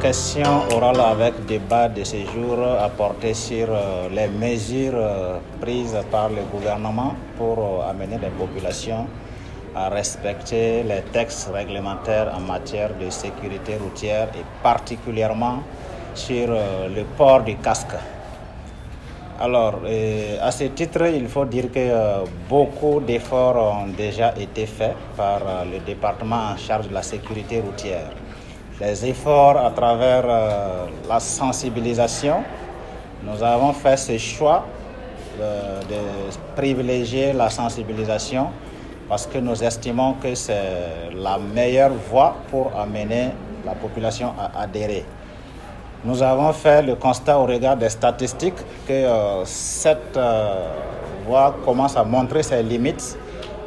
question orale avec débat de ce jour a porté sur les mesures prises par le gouvernement pour amener les populations à respecter les textes réglementaires en matière de sécurité routière et particulièrement sur le port du casque. Alors, à ce titre, il faut dire que beaucoup d'efforts ont déjà été faits par le département en charge de la sécurité routière. Les efforts à travers la sensibilisation, nous avons fait ce choix de privilégier la sensibilisation parce que nous estimons que c'est la meilleure voie pour amener la population à adhérer. Nous avons fait le constat au regard des statistiques que cette voie commence à montrer ses limites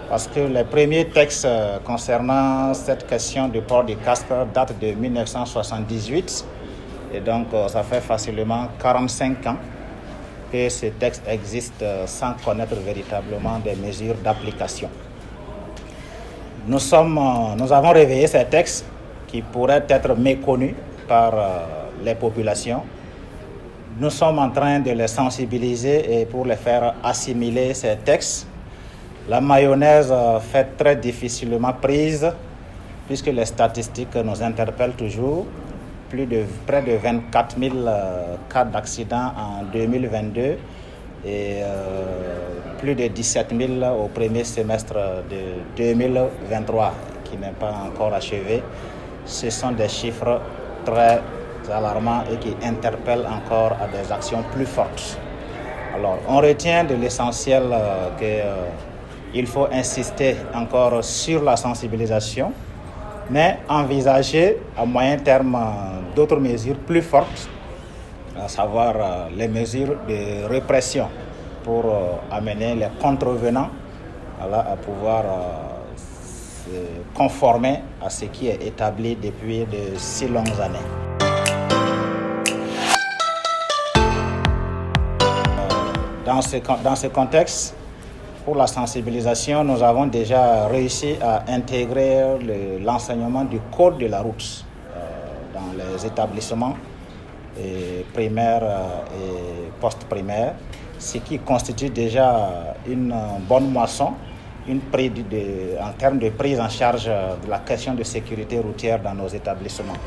parce que les premiers textes concernant cette question du port du casque datent de 1978 et donc ça fait facilement 45 ans que ces textes existent sans connaître véritablement des mesures d'application. Nous avons réveillé ces textes qui pourraient être méconnus par les populations. Nous sommes en train de les sensibiliser et pour les faire assimiler ces textes. La mayonnaise fait très difficilement prise puisque les statistiques nous interpellent toujours. Près de 24 000 cas d'accidents en 2022 et plus de 17 000 au premier semestre de 2023 qui n'est pas encore achevé. Ce sont des chiffres très alarmants et qui interpellent encore à des actions plus fortes. Alors, on retient de l'essentiel qu'il faut insister encore sur la sensibilisation, mais envisager à moyen terme d'autres mesures plus fortes, à savoir les mesures de répression pour amener les contrevenants à pouvoir se conformer à ce qui est établi depuis de si longues années. Dans ce contexte, pour la sensibilisation, nous avons déjà réussi à intégrer l'enseignement du code de la route dans les établissements primaires et post-primaires, ce qui constitue déjà une bonne moisson en termes de prise en charge de la question de sécurité routière dans nos établissements.